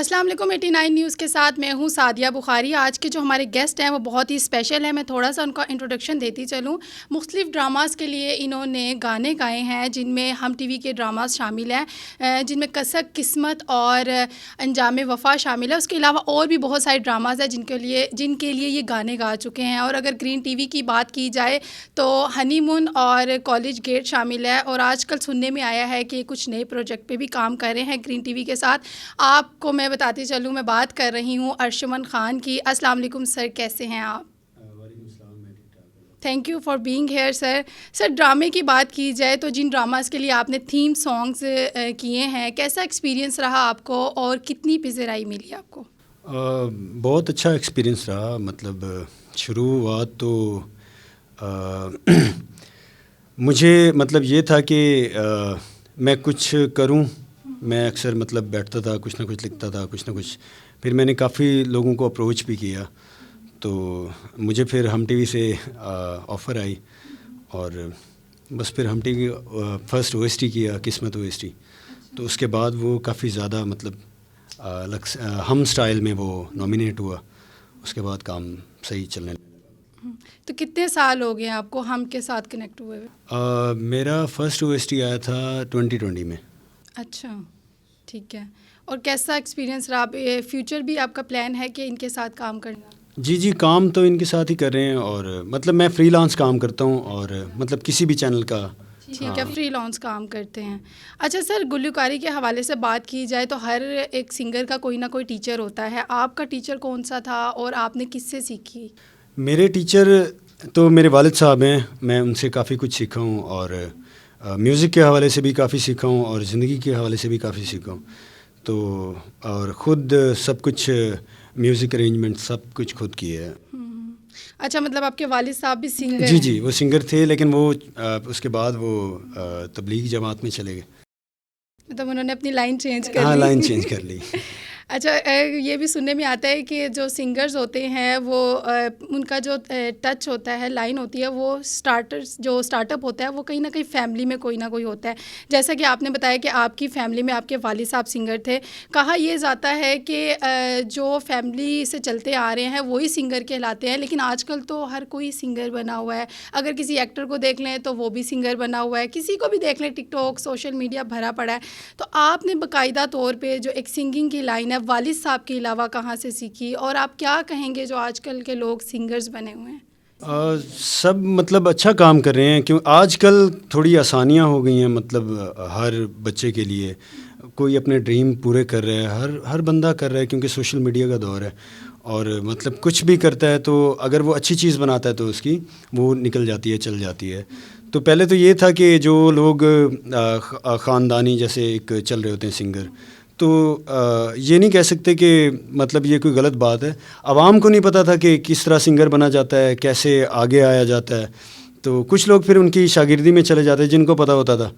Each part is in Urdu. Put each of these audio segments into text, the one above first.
السلام علیکم 89 نیوز کے ساتھ میں ہوں سعدیہ بخاری. آج کے جو ہمارے گیسٹ ہیں وہ بہت ہی اسپیشل ہیں. میں تھوڑا سا ان کا انٹروڈکشن دیتی چلوں. مختلف ڈراماز کے لیے انہوں نے گانے گائے ہیں جن میں ہم ٹی وی کے ڈراماز شامل ہیں, جن میں کسک, قسمت اور انجام وفا شامل ہے. اس کے علاوہ اور بھی بہت سارے ڈراماز ہیں جن کے لیے یہ گانے گا چکے ہیں. اور اگر گرین ٹی وی کی بات کی جائے تو ہنی مون اور کالج گیٹ شامل ہے. اور آج کل سننے میں آیا ہے کہ کچھ نئے پروجیکٹ پہ بھی کام کر رہے ہیں گرین ٹی وی کے ساتھ. آپ کو میں بتاتی چلوں, میں بات کر رہی ہوں ارشمن خان کی. السلام علیکم سر, کیسے ہیں آپ؟ وعلیکم السلام, میں ٹھیک ٹھاک ہوں. Thank you for being here sir. Sir ڈرامے کی بات کی جائے تو جن ڈراماز کے لیے آپ نے تھیم سانگز کیے ہیں, کیسا ایکسپیرینس رہا آپ کو اور کتنی پذیرائی ملی آپ کو؟ بہت اچھا ایکسپیرینس رہا. مطلب شروعات تو مجھے مطلب یہ تھا کہ میں کچھ کروں. میں اکثر مطلب بیٹھتا تھا, کچھ نہ کچھ لکھتا تھا, کچھ نہ کچھ. پھر میں نے کافی لوگوں کو اپروچ بھی کیا, تو مجھے پھر ہم ٹی وی سے آفر آئی اور بس پھر ہم T V first O S T کیا, قسمت او ایس ٹی. تو اس کے بعد وہ کافی زیادہ مطلب ہم سٹائل میں وہ نامینیٹ ہوا. اس کے بعد کام صحیح چلنے لگا. تو کتنے سال ہو گئے آپ کو ہم کے ساتھ کنیکٹ ہوئے ہوئے؟ میرا فرسٹ او ایس ٹی آیا تھا 2020 میں. اچھا, ٹھیک ہے. اور کیسا ایکسپیرینس رہا؟ فیوچر بھی آپ کا پلان ہے کہ ان کے ساتھ کام کرنا؟ جی کام تو ان کے ساتھ ہی کر رہے ہیں. اور مطلب میں فری لانس کام کرتا ہوں اور مطلب کسی بھی چینل کا. ٹھیک ہے, فری لانس کام کرتے ہیں. اچھا سر, گلوکاری کے حوالے سے بات کی جائے تو ہر ایک سنگر کا کوئی نہ کوئی ٹیچر ہوتا ہے. آپ کا ٹیچر کون سا تھا اور آپ نے کس سے سیکھی؟ میرے ٹیچر تو میرے والد صاحب ہیں. میں ان سے کافی کچھ سیکھا ہوں اور میوزک کے حوالے سے بھی کافی سیکھا ہوں اور زندگی کے حوالے سے بھی کافی سیکھا ہوں. تو اور خود سب کچھ میوزک ارینجمنٹ سب کچھ خود کیا ہے. اچھا, مطلب آپ کے والد صاحب بھی سنگر ہیں؟ ہیں؟ جی وہ سنگر تھے, لیکن وہ اس کے بعد وہ تبلیغی جماعت میں چلے گئے. مطلب انہوں نے اپنی لائن چینج کر لی. ہاں, لائن چینج کر لی. اچھا, یہ بھی سننے میں آتا ہے کہ جو سنگرز ہوتے ہیں وہ ان کا جو ٹچ ہوتا ہے, لائن ہوتی ہے, وہ اسٹارٹ اپ ہوتا ہے وہ کہیں نہ کہیں فیملی میں کوئی نہ کوئی ہوتا ہے. جیسا کہ آپ نے بتایا کہ آپ کی فیملی میں آپ کے والد صاحب سنگر تھے. کہا یہ جاتا ہے کہ جو فیملی سے چلتے آ رہے ہیں وہی سنگر کہلاتے ہیں, لیکن آج کل تو ہر کوئی سنگر بنا ہوا ہے. اگر کسی ایکٹر کو دیکھ لیں تو وہ بھی سنگر بنا ہوا ہے, کسی کو بھی دیکھ لیں, ٹک ٹاک, سوشل میڈیا بھرا پڑا ہے. تو آپ نے باقاعدہ طور پہ جو ایک سنگنگ کی لائن ہے والد صاحب کے علاوہ کہاں سے سیکھی, اور آپ کیا کہیں گے جو آج کل کے لوگ سنگرز بنے ہوئے ہیں؟ سب مطلب اچھا کام کر رہے ہیں, کیوں آج کل تھوڑی آسانیاں ہو گئی ہیں. مطلب ہر بچے کے لیے کوئی اپنے ڈریم پورے کر رہا ہے, ہر بندہ کر رہا ہے, کیونکہ سوشل میڈیا کا دور ہے. اور مطلب کچھ بھی کرتا ہے تو اگر وہ اچھی چیز بناتا ہے تو اس کی وہ نکل جاتی ہے, چل جاتی ہے. تو پہلے تو یہ تھا کہ جو لوگ خاندانی جیسے ایک چل رہے ہوتے ہیں سنگر, تو یہ نہیں کہہ سکتے کہ مطلب یہ کوئی غلط بات ہے. عوام کو نہیں پتہ تھا کہ کس طرح سنگر بنا جاتا ہے, کیسے آگے آیا جاتا ہے. تو کچھ لوگ پھر ان کی شاگردی میں چلے جاتے ہیں جن کو پتہ ہوتا تھا.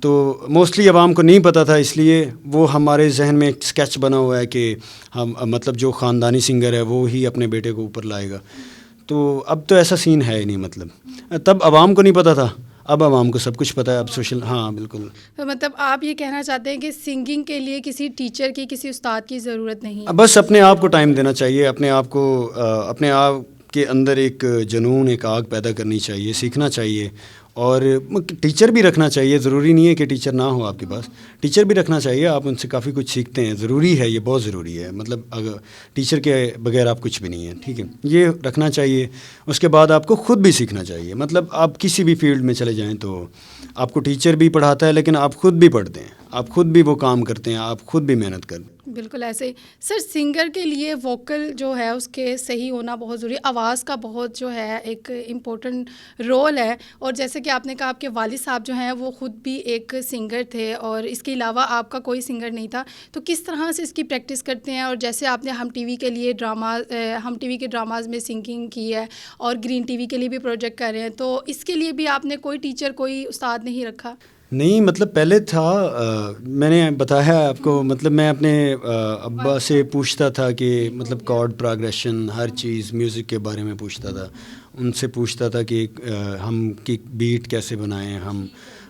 تو موسٹلی عوام کو نہیں پتہ تھا, اس لیے وہ ہمارے ذہن میں ایک اسکیچ بنا ہوا ہے کہ ہم مطلب جو خاندانی سنگر ہے وہ ہی اپنے بیٹے کو اوپر لائے گا. تو اب تو ایسا سین ہے ہی نہیں. مطلب تب عوام کو نہیں پتہ تھا, اب عوام کو سب کچھ پتہ ہے. اب سوشل, ہاں بالکل. تو مطلب آپ یہ کہنا چاہتے ہیں کہ سنگنگ کے لیے کسی ٹیچر کی, کسی استاد کی ضرورت نہیں ہے, بس اپنے آپ کو ٹائم دینا چاہیے, اپنے آپ کو اپنے آپ کے اندر ایک جنون, ایک آگ پیدا کرنی چاہیے, سیکھنا چاہیے. اور ٹیچر بھی رکھنا چاہیے. ضروری نہیں ہے کہ ٹیچر نہ ہو آپ کے پاس, ٹیچر بھی رکھنا چاہیے. آپ ان سے کافی کچھ سیکھتے ہیں, ضروری ہے, یہ بہت ضروری ہے. مطلب اگر ٹیچر کے بغیر آپ کچھ بھی نہیں ہیں, ٹھیک ہے, یہ رکھنا چاہیے. اس کے بعد آپ کو خود بھی سیکھنا چاہیے. مطلب آپ کسی بھی فیلڈ میں چلے جائیں تو آپ کو ٹیچر بھی پڑھاتا ہے, لیکن آپ خود بھی پڑھتے ہیں, آپ خود بھی وہ کام کرتے ہیں, آپ خود بھی محنت کرتے ہیں. بالکل ایسے ہی. سر سنگر کے لیے ووکل جو ہے اس کے صحیح ہونا بہت ضروری ہے. آواز کا بہت جو ہے ایک امپورٹنٹ رول ہے. اور جیسے کہ آپ نے کہا آپ کے والد صاحب جو ہیں وہ خود بھی ایک سنگر تھے اور اس کے علاوہ آپ کا کوئی سنگر نہیں تھا. تو کس طرح سے اس کی پریکٹس کرتے ہیں؟ اور جیسے آپ نے ہم ٹی وی کے لیے ہم ٹی وی کے ڈراماز میں سنگنگ کی ہے اور گرین ٹی وی کے لیے بھی پروجیکٹ کر رہے ہیں, تو اس کے لیے بھی آپ نے کوئی ٹیچر, کوئی استاد نہیں رکھا؟ نہیں, مطلب پہلے تھا. میں نے بتایا آپ کو, مطلب میں اپنے ابا سے پوچھتا تھا کہ مطلب کارڈ پروگریشن, ہر چیز میوزک کے بارے میں پوچھتا تھا. ان سے پوچھتا تھا کہ ہم کی بیٹ کیسے بنائیں, ہم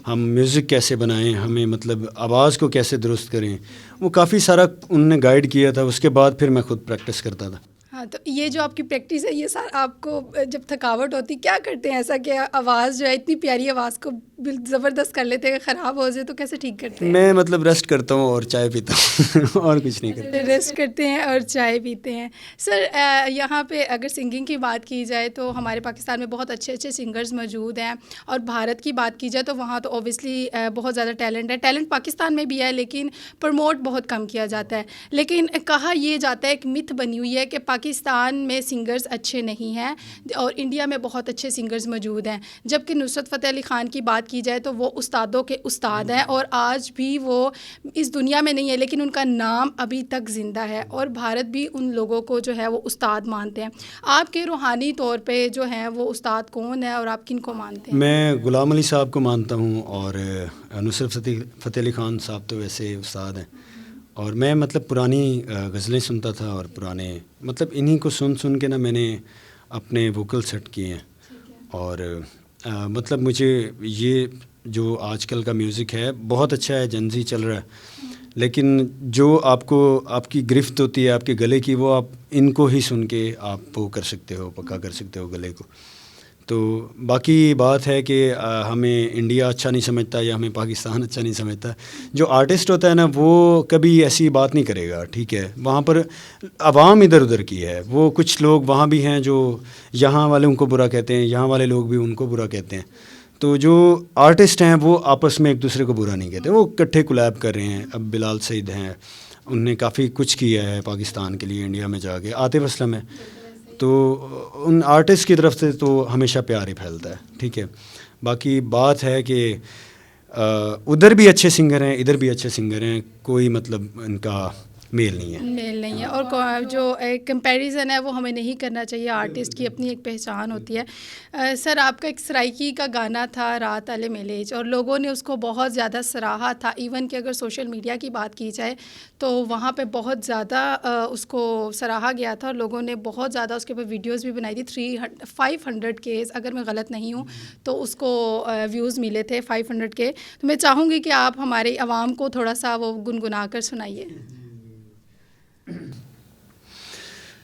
ہم میوزک کیسے بنائیں, ہمیں مطلب آواز کو کیسے درست کریں, وہ کافی سارا انہوں نے گائیڈ کیا تھا. اس کے بعد پھر میں خود پریکٹس کرتا تھا. ہاں, تو یہ جو آپ کی پریکٹس ہے, یہ سارا آپ کو جب تھکاوٹ ہوتی کیا کرتے ہیں ایسا کہ آواز جو ہے اتنی پیاری آواز کو زبردست کر لیتے ہیں, خراب ہو جائے تو کیسے ٹھیک کرتے ہیں؟ میں مطلب ریسٹ کرتا ہوں اور چائے پیتا ہوں اور کچھ نہیں کرتا. ریسٹ کرتے ہیں اور چائے پیتے ہیں. سر یہاں پہ اگر سنگنگ کی بات کی جائے تو ہمارے پاکستان میں بہت اچھے اچھے سنگرز موجود ہیں, اور بھارت کی بات کی جائے تو وہاں تو اوبیسلی بہت زیادہ ٹیلنٹ ہے. ٹیلنٹ پاکستان میں بھی ہے لیکن پروموٹ بہت کم کیا جاتا ہے. لیکن کہا یہ جاتا ہے, ایک متھ بنی ہوئی ہے کہ پاکستان میں سنگرز اچھے نہیں ہیں اور انڈیا میں بہت اچھے سنگرز موجود ہیں. جبکہ نصرت فتح علی خان کی بات کی جائے تو وہ استادوں کے استاد ہیں, اور آج بھی وہ اس دنیا میں نہیں ہے لیکن ان کا نام ابھی تک زندہ ہے, اور بھارت بھی ان لوگوں کو جو ہے وہ استاد مانتے ہیں. آپ کے روحانی طور پہ جو ہیں وہ استاد کون ہیں اور آپ کن کو مانتے ہیں؟ میں غلام علی صاحب کو مانتا ہوں, اور نصرت فتح علی خان صاحب تو ویسے استاد ہیں. اور میں مطلب پرانی غزلیں سنتا تھا, اور پرانے مطلب انہی کو سن کے نا میں نے اپنے ووکل سیٹ کیے ہیں. اور مطلب مجھے یہ جو آج کل کا میوزک ہے بہت اچھا ہے, جنزی چل رہا ہے, لیکن جو آپ کی گرفت ہوتی ہے آپ کے گلے کی, وہ آپ ان کو ہی سن کے آپ وہ کر سکتے ہو, پکا کر سکتے ہو گلے کو. تو باقی بات ہے کہ ہمیں انڈیا اچھا نہیں سمجھتا یا ہمیں پاکستان اچھا نہیں سمجھتا. جو آرٹسٹ ہوتا ہے نا وہ کبھی ایسی بات نہیں کرے گا, ٹھیک ہے. وہاں پر عوام ادھر ادھر کی ہے, وہ کچھ لوگ وہاں بھی ہیں جو یہاں والوں کو برا کہتے ہیں, یہاں والے لوگ بھی ان کو برا کہتے ہیں. تو جو آرٹسٹ ہیں وہ آپس میں ایک دوسرے کو برا نہیں کہتے, وہ اکٹھے کولیب کر رہے ہیں. اب بلال سعید ہیں, انہوں نے کافی کچھ کیا ہے پاکستان کے لیے انڈیا میں جا کے. عاطف اسلم ہے, تو ان آرٹسٹ کی طرف سے تو ہمیشہ پیار ہی پھیلتا ہے, ٹھیک ہے. باقی بات ہے کہ ادھر بھی اچھے سنگر ہیں, ادھر بھی اچھے سنگر ہیں, کوئی مطلب ان کا میل نہیں ہے. اور جو کمپیریزن ہے وہ ہمیں نہیں کرنا چاہیے, آرٹسٹ کی اپنی ایک پہچان ہوتی ہے. سر آپ کا ایک سرائکی کا گانا تھا رات والے میلےج, اور لوگوں نے اس کو بہت زیادہ سراہا تھا. ایون کہ اگر سوشل میڈیا کی بات کی جائے تو وہاں پہ بہت زیادہ اس کو سراہا گیا تھا, اور لوگوں نے بہت زیادہ اس کے اوپر ویڈیوز بھی بنائی تھی. 500 کے, اگر میں غلط نہیں ہوں تو اس کو ویوز ملے تھے 500 کے. تو میں چاہوں گی کہ آپ ہمارے عوام کو تھوڑا سا وہ گنگنا کر سنائیے.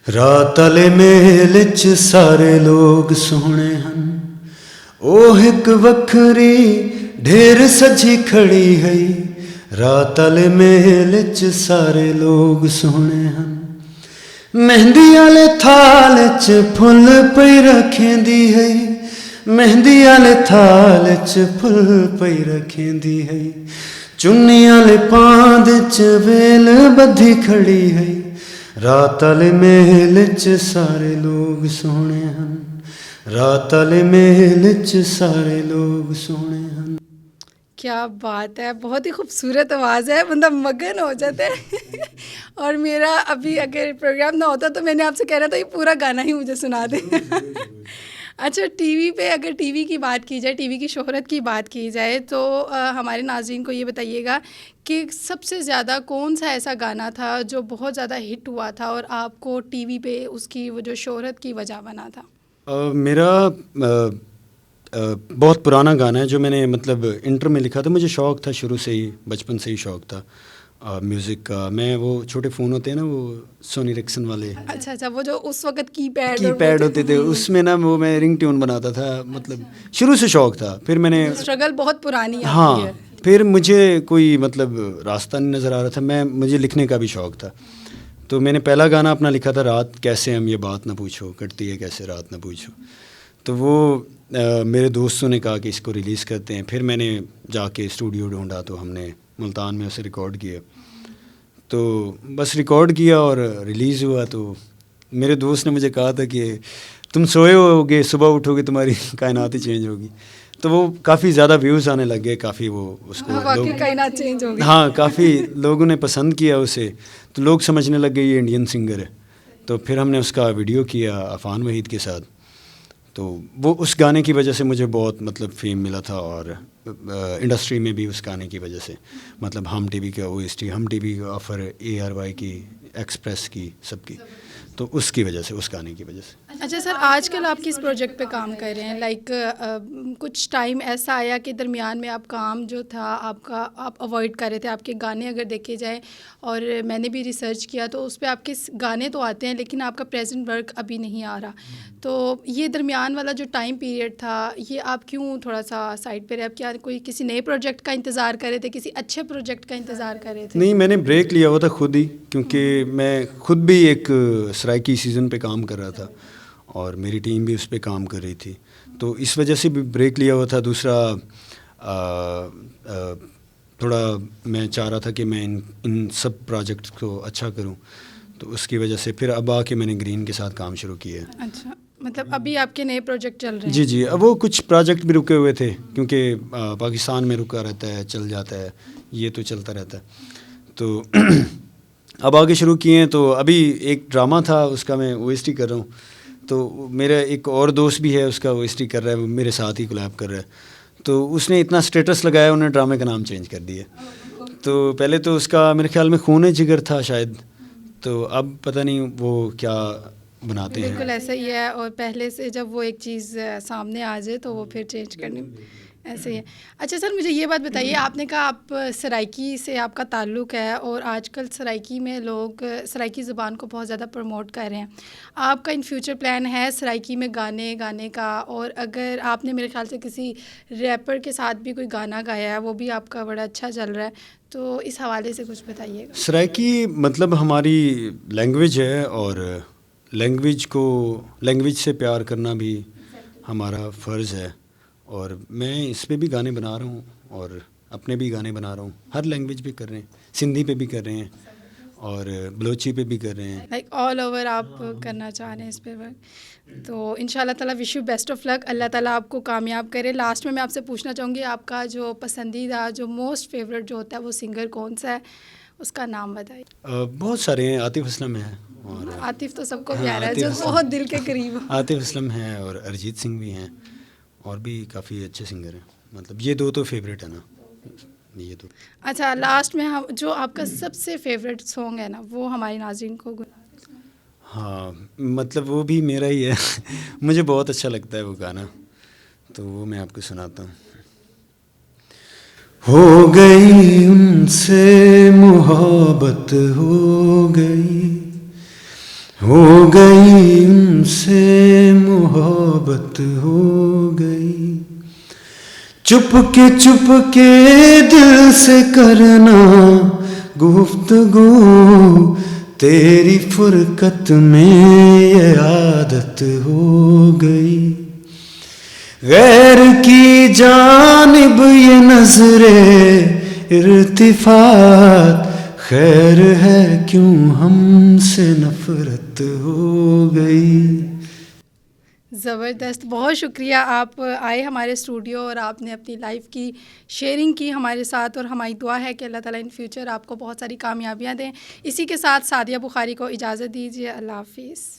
رات والے میل چ سارے لوگ سونے ہن, او ایک وکھری ڈھیر سجی کھڑی ہے. رات والے میل چ سارے لوگ سونے ہن, مہندی والے تھال چ پھل پئی رکھیندی ہے. مہندی والے تھال چ پھل پئی رکھیندی ہے. چنی والے پاند چ ویل بدھی کھڑی ہے. رات والے میل چ سارے لوگ سونے ہن, رات والے میل چ سارے لوگ سونے ہن. کیا بات ہے, بہت ہی خوبصورت آواز ہے, بندہ مگن ہو جاتا ہے. اور میرا ابھی اگر پروگرام نہ ہوتا تو میں نے آپ سے کہہ رہا تھا یہ پورا گانا ہی مجھے سنا دیں. اچھا, ٹی وی پہ اگر ٹی وی کی بات کی جائے, ٹی وی کی شہرت کی بات کی جائے تو ہمارے ناظرین کو یہ بتائیے گا کہ سب سے زیادہ کون سا ایسا گانا تھا جو بہت زیادہ ہٹ ہوا تھا اور آپ کو ٹی وی پہ اس کی وہ جو شہرت کی وجہ بنا تھا؟ میرا بہت پرانا گانا ہے جو میں نے مطلب انٹر میں لکھا تھا. مجھے شوق تھا شروع سے ہی, بچپن سے ہی شوق تھا میوزک کا. میں وہ چھوٹے فون ہوتے ہیں نا, وہ سونی ریکسن والے, اچھا وہ جو اس وقت کی پیڈ ہوتے تھے, اس میں نا وہ میں رنگ ٹیون بناتا تھا. مطلب شروع سے شوق تھا. پھر میں نے اسٹرگل بہت پرانی ہے. ہاں, پھر مجھے کوئی مطلب راستہ نہیں نظر آ رہا تھا. مجھے لکھنے کا بھی شوق تھا, تو میں نے پہلا گانا اپنا لکھا تھا رات کیسے ہم یہ بات نہ پوچھو, کٹتی ہے کیسے رات نہ پوچھو. تو وہ میرے دوستوں نے کہا کہ اس کو ریلیز کرتے ہیں. پھر میں نے جا کے اسٹوڈیو ڈھونڈا تو ہم نے ملتان میں اسے ریکارڈ کیا. تو بس ریکارڈ کیا اور ریلیز ہوا. تو میرے دوست نے مجھے کہا تھا کہ تم سوئے ہو گے, صبح اٹھو گے تمہاری کائنات ہی چینج ہوگی. تو وہ کافی زیادہ ویوز آنے لگ گئے, کافی وہ اس کو کائنات چینج ہو گئی. ہاں, کافی لوگوں نے پسند کیا اسے. تو لوگ سمجھنے لگ گئے یہ انڈین سنگر ہے. تو پھر ہم نے اس کا ویڈیو کیا عفان وحید کے ساتھ. تو وہ اس گانے کی وجہ سے مجھے بہت مطلب فیم ملا تھا, اور انڈسٹری میں بھی اس گانے کی وجہ سے مطلب ہم ٹی وی کا OST, ہم ٹی وی کا آفر, ARY کی, ایکسپریس کی, سب کی. تو اس کی وجہ سے, اس گانے کی وجہ سے. اچھا سر، آج کل آپ کس پروجیکٹ پہ کام کر رہے ہیں؟ لائک کچھ ٹائم ایسا آیا کہ درمیان میں آپ کام جو تھا آپ کا آپ اوائڈ کر رہے تھے. آپ کے گانے اگر دیکھے جائیں اور میں نے بھی ریسرچ کیا تو اس پہ آپ کے گانے تو آتے ہیں لیکن آپ کا پریزنٹ ورک ابھی نہیں آ رہا. تو یہ درمیان والا جو ٹائم پیریڈ تھا یہ آپ کیوں تھوڑا سا سائڈ پہ رہے؟ آپ کیا کوئی کسی نئے پروجیکٹ کا انتظار کر رہے تھے، کسی اچھے پروجیکٹ کا انتظار کر رہے تھے؟ نہیں، میں نے بریک لیا ہوا تھا خود ہی، کیونکہ میں خود بھی ایک سرائکی سیزن پہ کام کر رہا تھا اور میری ٹیم بھی اس پہ کام کر رہی تھی، تو اس وجہ سے بھی بریک لیا ہوا تھا. دوسرا تھوڑا میں چاہ رہا تھا کہ میں ان سب پروجیکٹس کو اچھا کروں، تو اس کی وجہ سے پھر اب آ کے میں نے گرین کے ساتھ کام شروع کیا ہے. اچھا، مطلب ابھی آپ کے نئے پروجیکٹ چل رہے ہیں؟ جی جی، اب وہ کچھ پروجیکٹ بھی رکے ہوئے تھے کیونکہ پاکستان میں رکا رہتا ہے، چل جاتا ہے، یہ تو چلتا رہتا ہے. تو اب آگے شروع کیے ہیں. تو ابھی ایک ڈرامہ تھا، اس کا میں او ایس ٹی کر رہا ہوں. تو میرا ایک اور دوست بھی ہے، اس کا او ایس ٹی کر رہا ہے، وہ میرے ساتھ ہی کولیب کر رہا ہے. تو اس نے اتنا اسٹیٹس لگایا، انہوں نے ڈرامے کا نام چینج کر دیا. تو پہلے تو اس کا میرے خیال میں خون جگر تھا شاید، تو اب پتہ نہیں وہ کیا بناتے ہیں. بالکل ایسا ہی ہے، اور پہلے سے جب وہ ایک چیز سامنے آ جائے تو وہ پھر چینج کرنی ایسے ہی ہے. اچھا سر، مجھے یہ بات بتائیے، آپ نے کہا آپ سرائکی سے آپ کا تعلق ہے اور آج کل سرائکی میں لوگ سرائکی زبان کو بہت زیادہ پروموٹ کر رہے ہیں. آپ کا ان فیوچر پلان ہے سرائکی میں گانے کا؟ اور اگر آپ نے میرے خیال سے کسی ریپر کے ساتھ بھی کوئی گانا گایا ہے، وہ بھی آپ کا بڑا اچھا چل رہا ہے، تو اس حوالے سے کچھ بتائیے گا. سرائکی مطلب ہماری لینگویج ہے، اور لینگویج سے پیار کرنا بھی ہمارا فرض ہے. اور میں اس پہ بھی گانے بنا رہا ہوں اور اپنے بھی گانے بنا رہا ہوں. ہر لینگویج پہ کر رہے ہیں، سندھی پہ بھی کر رہے ہیں اور بلوچی پہ بھی کر رہے ہیں. لائک آل اوور آپ کرنا چاہ رہے ہیں اس پہ ورک. تو ان شاء اللہ تعالیٰ وش یو بیسٹ آف لک. اللہ تعالیٰ آپ کو کامیاب کرے. لاسٹ میں آپ سے پوچھنا چاہوں گی، آپ کا جو پسندیدہ جو موسٹ فیوریٹ جو ہوتا ہے وہ سنگر کون سا ہے؟ اس کا نام بتائیے. بہت سارے ہیں. عاطف اسلم ہے، اور عاطف تو سب کو پیارا ہے، جو بہت دل کے قریب ہو. عاطف اسلم ہے اور ارجیت سنگھ بھی ہیں، اور بھی کافی اچھے سنگر ہیں. مطلب یہ دو تو فیوریٹ ہیں نا، یہ تو. اچھا، لاسٹ میں جو آپ کا سب سے فیوریٹ سانگ ہے نا وہ ہمارے ناظرین کو ہاں، مطلب وہ بھی میرا ہی ہے. مجھے بہت اچھا لگتا ہے وہ گانا، تو وہ میں آپ کو سناتا ہوں. ہو گئی ان سے محبت، ہو گئی ان سے محبت، ہو گئی چپ کے دل سے کرنا گفتگو، تیری فرقت میں یہ عادت ہو گئی. غیر کی جانب یہ نظر ارتفاع، خیر ہے کیوں ہم سے نفرت ہو گئی. زبردست، بہت شکریہ. آپ آئے ہمارے اسٹوڈیو اور آپ نے اپنی لائف کی شیئرنگ کی ہمارے ساتھ، اور ہماری دعا ہے کہ اللہ تعالیٰ ان فیوچر آپ کو بہت ساری کامیابیاں دیں. اسی کے ساتھ سعدیہ بخاری کو اجازت دیجیے. اللہ حافظ.